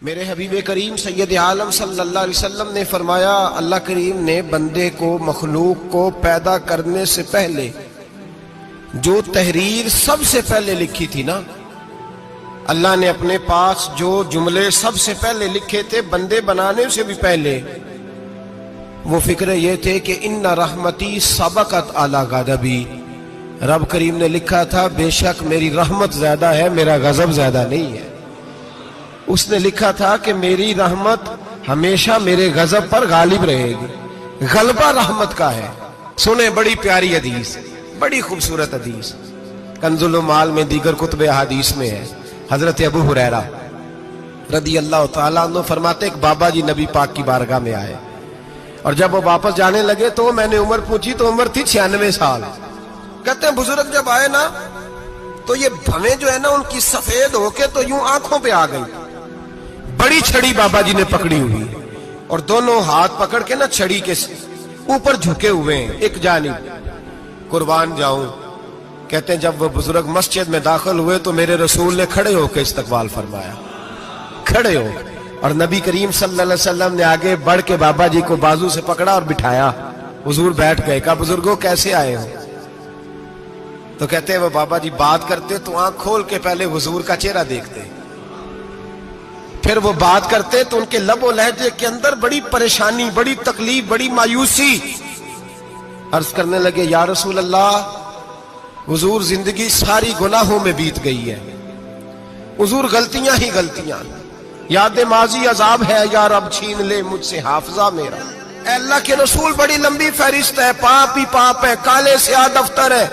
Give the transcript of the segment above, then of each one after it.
میرے حبیب کریم سید عالم صلی اللہ علیہ وسلم نے فرمایا، اللہ کریم نے بندے کو، مخلوق کو پیدا کرنے سے پہلے جو تحریر سب سے پہلے لکھی تھی نا، اللہ نے اپنے پاس جو جملے سب سے پہلے لکھے تھے بندے بنانے سے بھی پہلے، وہ فکر یہ تھے کہ ان رحمتی سبقت اعلی غضبی، رب کریم نے لکھا تھا بے شک میری رحمت زیادہ ہے، میرا غضب زیادہ نہیں ہے۔ اس نے لکھا تھا کہ میری رحمت ہمیشہ میرے غضب پر غالب رہے گی، غلبہ رحمت کا ہے۔ سنیں بڑی پیاری حدیث، بڑی خوبصورت حدیث، کنز المال میں دیگر کتب احادیث میں ہے۔ حضرت ابو ہریرہ رضی اللہ تعالیٰ عنہ فرماتے ایک بابا جی نبی پاک کی بارگاہ میں آئے، اور جب وہ واپس جانے لگے تو میں نے عمر پوچھی تو عمر تھی 96 سال۔ کہتے ہیں بزرگ جب آئے نا تو یہ بھویں جو ہے نا ان کی سفید ہو کے تو یوں آنکھوں پہ آ گئی، بڑی چھڑی بابا جی نے پکڑی ہوئی اور دونوں ہاتھ پکڑ کے نا چھڑی کے اوپر جھکے ہوئے ہیں ایک جانب، قربان جاؤں۔ کہتے ہیں جب وہ بزرگ مسجد میں داخل ہوئے تو میرے رسول نے کھڑے ہو کے استقبال فرمایا، کھڑے ہو، اور نبی کریم صلی اللہ علیہ وسلم نے آگے بڑھ کے بابا جی کو بازو سے پکڑا اور بٹھایا۔ حضور بیٹھ گئے، کہا بزرگوں کیسے آئے ہو؟ تو کہتے ہیں وہ بابا جی بات کرتے تو آنکھ کھول کے پہلے حضور کا چہرہ دیکھتے، پھر وہ بات کرتے تو ان کے لب و لہجے کے اندر بڑی پریشانی، بڑی تکلیف، بڑی مایوسی۔ عرض کرنے لگے یا رسول اللہ، حضور زندگی ساری گناہوں میں بیت گئی ہے، حضور غلطیاں ہی غلطیاں، یاد ماضی عذاب ہے، یا رب چھین لے مجھ سے حافظہ میرا۔ اے اللہ کے رسول بڑی لمبی فہرست ہے، پاپ ہی پاپ ہے، کالے سیاہ دفتر ہے۔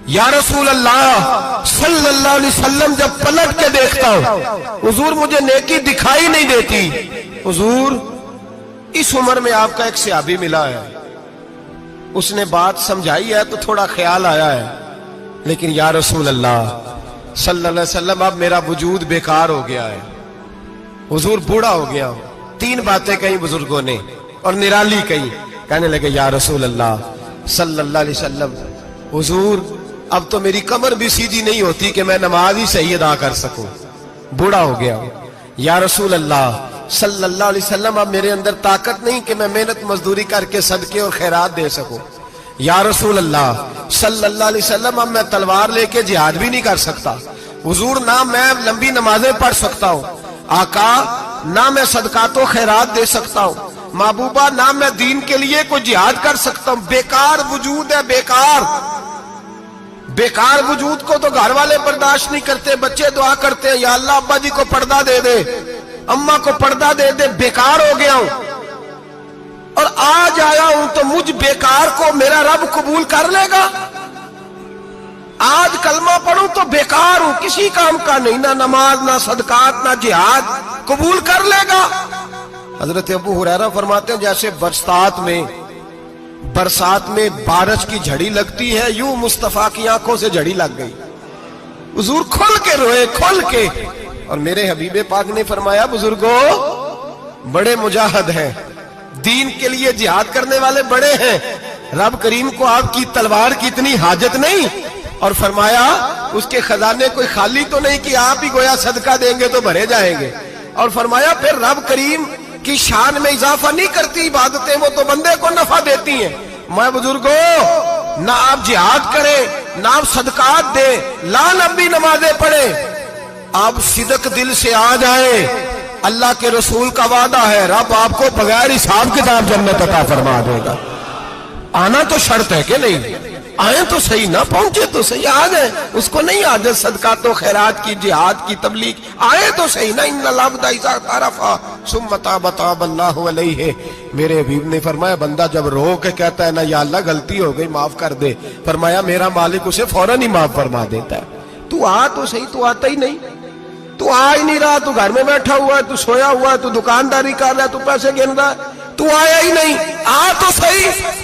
یا رسول اللہ صلی اللہ علیہ وسلم جب پلٹ کے دیکھتا ہوں حضور مجھے نیکی دکھائی نہیں دیتی۔ حضور اس عمر میں آپ کا ایک صحابی ملا ہے، اس نے بات سمجھائی ہے تو تھوڑا خیال آیا ہے، لیکن یا رسول اللہ صلی اللہ علیہ وسلم اب میرا وجود بیکار ہو گیا ہے، حضور بوڑھا ہو گیا ہوں۔ 3 باتیں کہیں بزرگوں نے اور نرالی کہیں، کہنے لگے یا رسول اللہ صلی اللہ علیہ وسلم، حضور اب تو میری کمر بھی سیدھی نہیں ہوتی کہ میں نماز ہی صحیح ادا کر سکوں، بوڑھا ہو گیا ہوں۔ یا رسول اللہ صلی اللہ علیہ وسلم اب میرے اندر طاقت نہیں کہ میں محنت مزدوری کر کے صدقے اور خیرات دے سکوں۔ یا رسول اللہ صلی اللہ علیہ وسلم اب میں تلوار لے کے جہاد بھی نہیں کر سکتا، حضور نہ میں لمبی نمازیں پڑھ سکتا ہوں، آقا نہ میں صدقات و خیرات دے سکتا ہوں، محبوبہ نہ میں دین کے لیے کوئی جہاد کر سکتا ہوں، بیکار وجود ہے، بیکار بیکار وجود کو تو گھر والے برداشت نہیں کرتے، بچے دعا کرتے ہیں یا اللہ ابا جی کو پردہ دے دے، اماں کو پردہ دے دے، بیکار ہو گیا ہوں، اور آج آیا ہوں تو مجھ بیکار کو میرا رب قبول کر لے گا؟ آج کلمہ پڑھوں تو بیکار ہوں، کسی کام کا نہیں، نہ نماز نہ صدقات نہ جہاد، قبول کر لے گا؟ حضرت ابو ہریرہ فرماتے ہیں جیسے برسات میں بارش کی جھڑی لگتی ہے، یوں مصطفیٰ کی آنکھوں سے جھڑی لگ گئی، حضور کھل کے روئے، کھل کے۔ اور میرے حبیب پاک نے فرمایا بزرگوں بڑے مجاہد ہیں، دین کے لیے جہاد کرنے والے بڑے ہیں، رب کریم کو آپ کی تلوار کی اتنی حاجت نہیں، اور فرمایا اس کے خزانے کوئی خالی تو نہیں کہ آپ ہی گویا صدقہ دیں گے تو بھرے جائیں گے، اور فرمایا پھر رب کریم کی شان میں اضافہ نہیں کرتی عبادتیں، وہ تو بندے کو نفع دیتی ہیں۔ میں بزرگوں نہ آپ جہاد کریں، نہ آپ صدقات دیں، لا لمبی نمازیں پڑھیں، آپ صدق دل سے آ جائیں، اللہ کے رسول کا وعدہ ہے رب آپ کو بغیر حساب کتاب جنت عطا فرما دے گا۔ آنا تو شرط ہے کہ نہیں؟ آئیں تو صحیح، نہ پہنچے تو صحیح، آ گئے، اس کو نہیں عادت صدقات و خیرات کی، جہاد کی، تبلیغ، آئے تو صحیح نا۔ ان العبد اذا اعترف ثم تاب تاب اللہ علیہ، میرے حبیب نے فرمایا بندہ جب رو کے کہتا ہے نا یا اللہ غلطی ہو گئی معاف کر دے، فرمایا میرا مالک اسے فوراً ہی معاف فرما دیتا ہے۔ تو آ تو صحیح، تو آتا ہی نہیں، تو آ ہی نہیں رہا، تو گھر میں بیٹھا ہوا ہے، تو سویا ہوا ہے، تو دکانداری کر رہا ہے، تو پیسے گن رہا ہے، تو آیا ہی نہیں، آ تو صحیح۔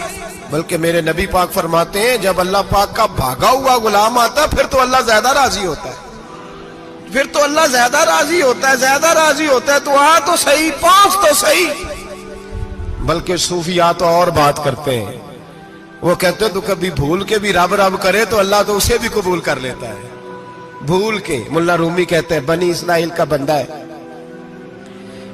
بلکہ میرے نبی پاک فرماتے ہیں جب اللہ پاک کا بھاگا ہوا غلام آتا ہے پھر تو اللہ زیادہ راضی ہوتا ہے، پھر تو اللہ زیادہ راضی ہوتا ہے، زیادہ راضی ہوتا ہے، تو آ تو صحیح، پہنچ تو صحیح۔ بلکہ صوفیاء تو اور بات کرتے ہیں، وہ کہتے ہیں تو کبھی بھول کے بھی رب رب کرے تو اللہ تو اسے بھی قبول کر لیتا ہے، بھول کے۔ ملا رومی کہتے ہیں بنی اسرائیل کا بندہ ہے،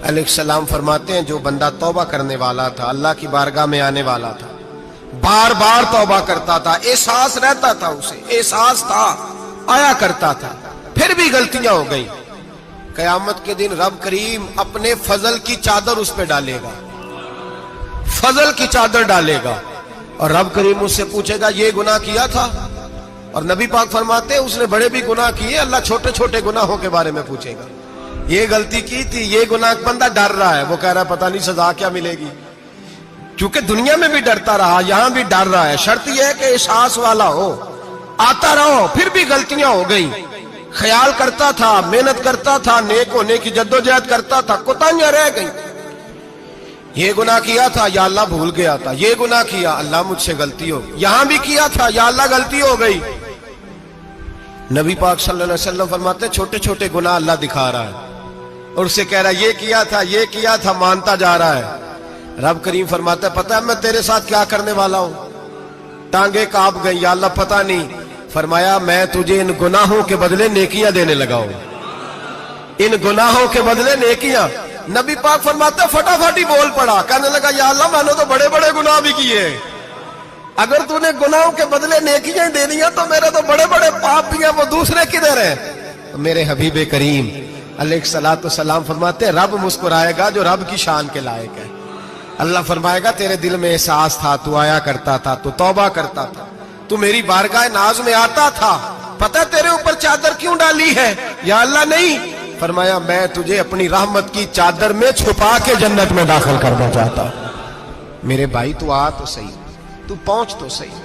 علیہ السلام فرماتے ہیں جو بندہ توبہ کرنے والا تھا، اللہ کی بارگاہ میں آنے والا تھا، بار بار توبہ کرتا تھا، احساس رہتا تھا، اسے احساس تھا، آیا کرتا تھا، پھر بھی غلطیاں ہو گئی، قیامت کے دن رب کریم اپنے فضل کی چادر اس پہ ڈالے گا، فضل کی چادر ڈالے گا، اور رب کریم اس سے پوچھے گا یہ گناہ کیا تھا؟ اور نبی پاک فرماتے ہیں اس نے بڑے بھی گناہ کیے، اللہ چھوٹے چھوٹے گناہوں کے بارے میں پوچھے گا، یہ غلطی کی تھی، یہ گناہ، بندہ ڈر رہا ہے، وہ کہہ رہا ہے پتہ نہیں سزا کیا ملے گی، کیونکہ دنیا میں بھی ڈرتا رہا، یہاں بھی ڈر رہا ہے، شرط یہ ہے کہ احساس والا ہو، آتا رہو، پھر بھی غلطیاں ہو گئی، خیال کرتا تھا، محنت کرتا تھا، نیک ہونے کی جدوجہد کرتا تھا، کوتاہیاں رہ گئی، یہ گناہ کیا تھا یا اللہ بھول گیا تھا، یہ گناہ کیا اللہ مجھ سے غلطی ہو گئی، یہاں بھی کیا تھا یا اللہ غلطی ہو گئی۔ نبی پاک صلی اللہ علیہ وسلم فرماتے ہیں چھوٹے چھوٹے گناہ اللہ دکھا رہا ہے اور اسے کہہ رہا ہے یہ کیا تھا، مانتا جا رہا ہے۔ رب کریم فرماتا ہے پتہ ہے میں تیرے ساتھ کیا کرنے والا ہوں؟ ٹانگیں کانپ گئی، یا اللہ پتہ نہیں، فرمایا میں تجھے ان گناہوں کے بدلے نیکیاں دینے لگا ہوں، ان گناہوں کے بدلے نیکیاں۔ نبی پاک فرماتا ہے فٹافٹ ہی بول پڑا، کہنے لگا یا اللہ میں نے تو بڑے بڑے گناہ بھی کیے، اگر تو نے گناہوں کے بدلے نیکیاں دے دیا تو میرے تو بڑے بڑے پاپ بھی ہیں، وہ دوسرے کدھر ہیں؟ تو میرے حبیب کریم علیہ الصلوۃ والسلام فرماتے ہیں رب مسکرائے گا جو رب کی شان کے لائق ہے۔ اللہ فرمائے گا تیرے دل میں احساس تھا، تو آیا کرتا تھا، تو توبہ کرتا تھا، تو میری بارگاہ ناز میں آتا تھا، پتہ تیرے اوپر چادر کیوں ڈالی ہے؟ یا اللہ نہیں، فرمایا میں تجھے اپنی رحمت کی چادر میں چھپا کے جنت میں داخل کرنا چاہتا ہوں۔ میرے بھائی تو آ تو صحیح، تو پہنچ تو صحیح۔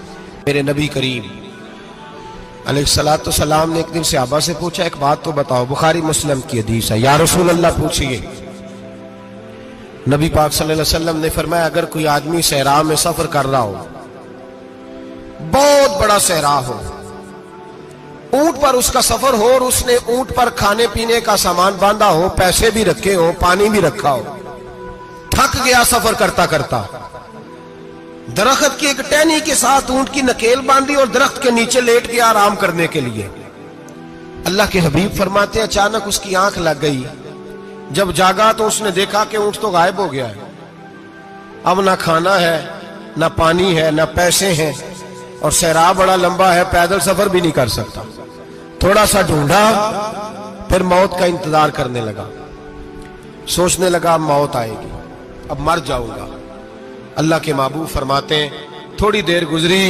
میرے نبی کریم علیہ الصلوۃ والسلام نے ایک دن صحابہ سے پوچھا ایک بات تو بتاؤ، بخاری مسلم کی حدیث ہے، یا رسول اللہ پوچھئے۔ نبی پاک صلی اللہ علیہ وسلم نے فرمایا اگر کوئی آدمی صحرا میں سفر کر رہا ہو، بہت بڑا صحرا ہو، اونٹ پر اس کا سفر ہو اور اس نے اونٹ پر کھانے پینے کا سامان باندھا ہو، پیسے بھی رکھے ہو، پانی بھی رکھا ہو، تھک گیا سفر کرتا کرتا، درخت کی ایک ٹہنی کے ساتھ اونٹ کی نکیل باندھی اور درخت کے نیچے لیٹ گیا آرام کرنے کے لیے۔ اللہ کے حبیب فرماتے ہیں اچانک اس کی آنکھ لگ گئی، جب جاگا تو اس نے دیکھا کہ اونٹ تو غائب ہو گیا ہے، اب نہ کھانا ہے، نہ پانی ہے، نہ پیسے ہیں، اور صحرا بڑا لمبا ہے، پیدل سفر بھی نہیں کر سکتا۔ تھوڑا سا ڈھونڈا، پھر موت کا انتظار کرنے لگا، سوچنے لگا اب موت آئے گی، اب مر جاؤں گا۔ اللہ کے محبوب فرماتے ہیں تھوڑی دیر گزری،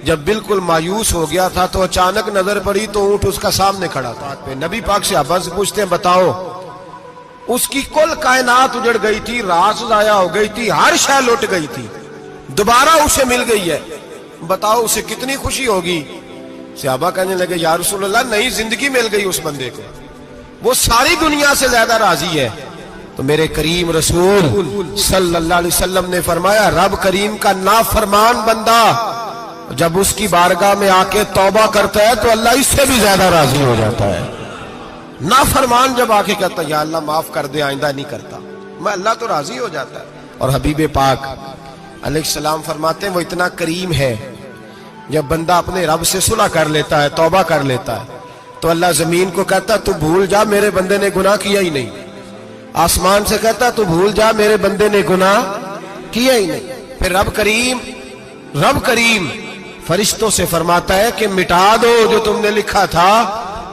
جب بالکل مایوس ہو گیا تھا تو اچانک نظر پڑی تو اونٹ اس کا سامنے کھڑا تھا۔ نبی پاک سے صحابہ سے پوچھتے ہیں بتاؤ، اس کی کل کائنات اجڑ گئی تھی، راز ضائع ہو گئی تھی، ہر شے لٹ گئی تھی، دوبارہ اسے مل گئی ہے، بتاؤ اسے کتنی خوشی ہوگی؟ صحابہ کہنے لگے یا رسول اللہ نئی زندگی مل گئی اس بندے کو، وہ ساری دنیا سے زیادہ راضی ہے۔ تو میرے کریم رسول صلی اللہ علیہ وسلم نے فرمایا رب کریم کا نافرمان بندہ جب اس کی بارگاہ میں آ کے توبہ کرتا ہے تو اللہ اس سے بھی زیادہ راضی ہو جاتا ہے۔ نافرمان جب آ کے کہتا ہے یا اللہ معاف کر دے، آئندہ نہیں کرتا، میں اللہ تو راضی ہو جاتا ہے۔ اور حبیب پاک علیہ السلام فرماتے ہیں وہ اتنا کریم ہے، جب بندہ اپنے رب سے صلح کر لیتا ہے، توبہ کر لیتا ہے، تو اللہ زمین کو کہتا ہے تو بھول جا میرے بندے نے گناہ کیا ہی نہیں، آسمان سے کہتا تو بھول جا میرے بندے نے گناہ کیا ہی نہیں۔ پھر رب کریم فرشتوں سے فرماتا ہے کہ مٹا دو جو تم نے لکھا تھا،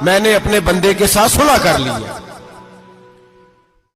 میں نے اپنے بندے کے ساتھ صلح کر لی ہے۔